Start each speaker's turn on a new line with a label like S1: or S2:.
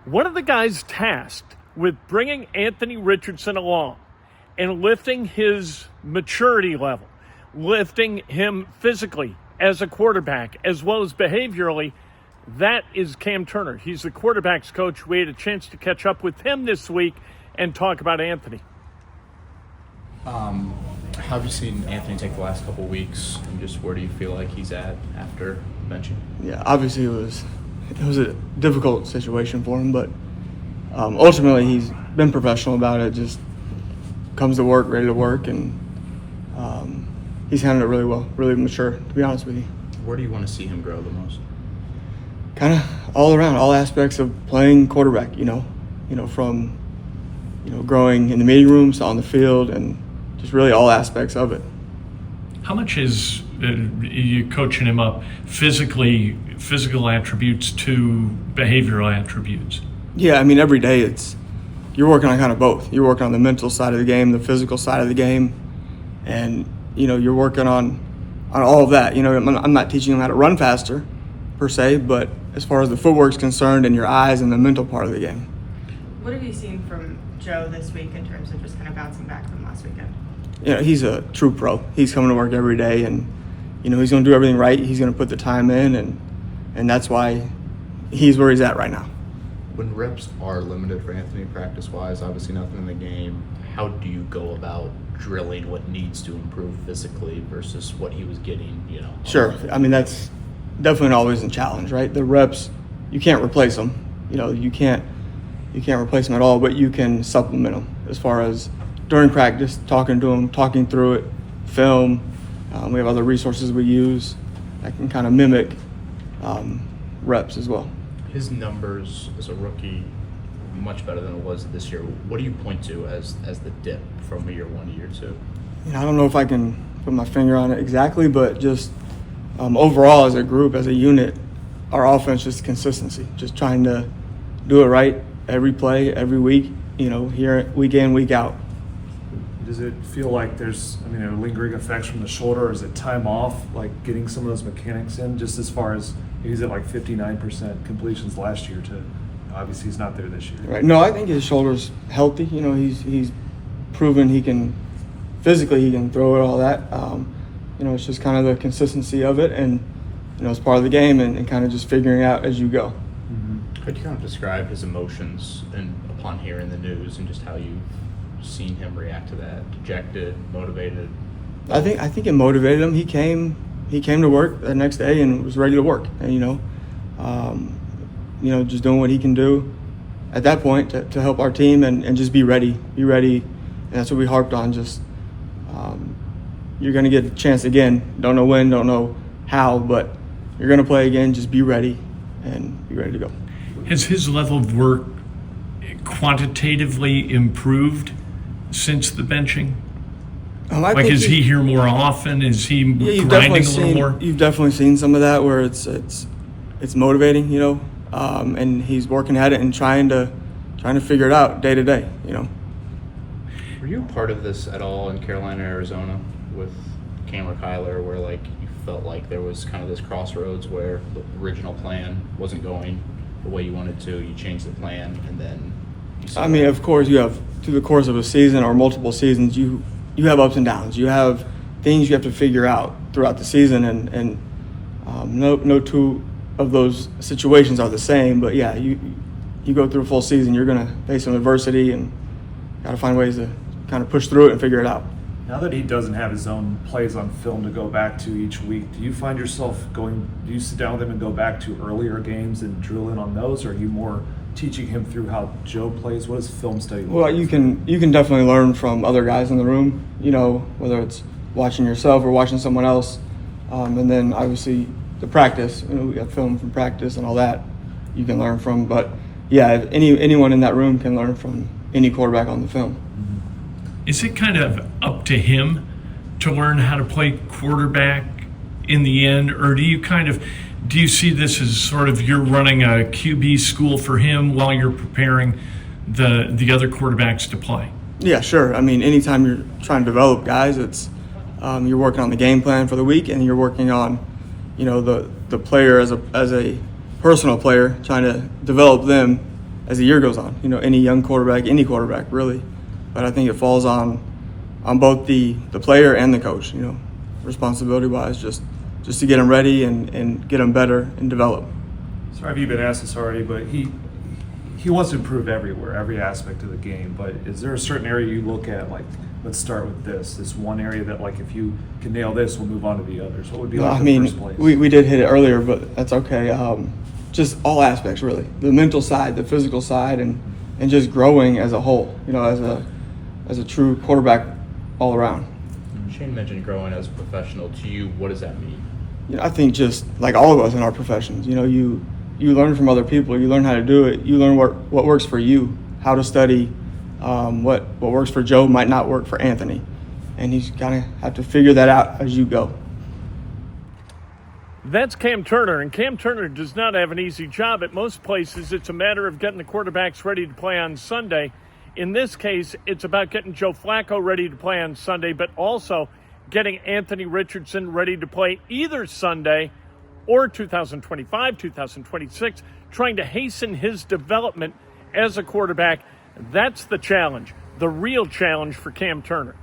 S1: One of the guys tasked with bringing Anthony Richardson along and lifting his maturity level, lifting him physically as a quarterback as well as behaviorally, that is Cam Turner. He's the quarterback's coach. We had a chance to catch up with him this week and talk about Anthony.
S2: How have you seen Anthony take the last couple of weeks, and just where do you feel like he's at after benching?
S3: Yeah, obviously it was a difficult situation for him, but ultimately he's been professional about it. Just comes to work, ready to work, and he's handled it really well, really mature, to be honest with you.
S2: Where do you want to see him grow the most?
S3: Kind of all around, all aspects of playing quarterback. From growing in the meeting rooms, on the field, and just really all aspects of it.
S1: How much is you coaching him up physical attributes to behavioral attributes?
S3: Yeah, I mean, every day you're working on kind of both. You're working on the mental side of the game, the physical side of the game, and you're working on all of that. I'm not teaching him how to run faster per se, but as far as the footwork's concerned and your eyes and the mental part of the game.
S4: What have you seen from Joe this week in terms of just kind of bouncing back from last weekend?
S3: He's a true pro. He's coming to work every day, and he's going to do everything right. He's going to put the time in, and that's why he's where he's at right now.
S2: When reps are limited for Anthony practice-wise, obviously nothing in the game, how do you go about drilling what needs to improve physically versus what he was getting,
S3: Sure. I mean, that's definitely always a challenge, right? The reps, you can't replace them. You can't replace them at all, but you can supplement them as far as during practice, talking to them, talking through it, film. We have other resources we use that can kind of mimic reps as well.
S2: His numbers as a rookie, much better than it was this year. What do you point to as the dip from year one to year two?
S3: I don't know if I can put my finger on it exactly, but just overall as a group, as a unit, our offense just consistency, just trying to do it right every play, every week, here week in, week out.
S5: Does it feel like there's, lingering effects from the shoulder, or is it time off, like getting some of those mechanics in, just as far as he's at like 59% completions last year to, obviously he's not there this year.
S3: Right. No, I think his shoulder's healthy. He's proven he can throw it, all that. It's just kind of the consistency of it, and it's part of the game, and kind of just figuring it out as you go.
S2: Mm-hmm. Could you kind of describe his emotions upon hearing the news, and just how you've seen him react to that? Dejected, motivated?
S3: I think it motivated him. He came to work the next day and was ready to work, and just doing what he can do at that point to help our team and just be ready. And that's what we harped on. Just you're going to get a chance again. Don't know when, don't know how, but you're going to play again. Just be ready and be ready to go.
S1: Has his level of work quantitatively improved since the benching? Is he here more often? Is he grinding a little more?
S3: You've definitely seen some of that where it's motivating, and he's working at it and trying to figure it out day to day,
S2: Were you a part of this at all in Carolina, Arizona, with Cam or Kyler, where you felt like there was kind of this crossroads where the original plan wasn't going the way you wanted to, you changed the plan, and then
S3: of course you have, through the course of a season or multiple seasons, you have ups and downs. You have things you have to figure out throughout the season, and no two of those situations are the same. But yeah, you go through a full season, you're going to face some adversity and got to find ways to kind of push through it and figure it out.
S5: Now that he doesn't have his own plays on film to go back to each week, do you find yourself do you sit down with him and go back to earlier games and drill in on those, or are you more teaching him through how Joe plays? What does film study look like?
S3: Well, you can definitely learn from other guys in the room, whether it's watching yourself or watching someone else. And then obviously the practice, we got film from practice and all that you can learn from. But yeah, anyone in that room can learn from any quarterback on the film.
S1: Is it kind of up to him to learn how to play quarterback in the end, or do you see this as sort of you're running a QB school for him while you're preparing the other quarterbacks to play?
S3: Yeah, sure. Anytime you're trying to develop guys, it's you're working on the game plan for the week, and you're working on, the player as a personal player, trying to develop them the year goes on. Any young quarterback, any quarterback really, but I think it falls on both the player and the coach. Responsibility wise, just to get them ready and get them better and develop.
S5: Sorry if you've been asked this already, but he wants to improve everywhere, every aspect of the game. But is there a certain area you look at, like, let's start with this one area that, like, if you can nail this, we'll move on to the others? What would be the first place?
S3: we did hit it earlier, but that's okay. Just all aspects really, the mental side, the physical side, and just growing as a whole. As a true quarterback all around.
S2: Shane mentioned growing as a professional. To you, what does that mean?
S3: I think just like all of us in our professions, you learn from other people. You learn how to do it. You learn what works for you, how to study. What works for Joe might not work for Anthony, and he's kind of have to figure that out as you go.
S1: That's Cam Turner, and Cam Turner does not have an easy job. At most places, it's a matter of getting the quarterbacks ready to play on Sunday. In this case, it's about getting Joe Flacco ready to play on Sunday, but also getting Anthony Richardson ready to play either Sunday or 2025, 2026, trying to hasten his development as a quarterback. That's the challenge, the real challenge for Cam Turner.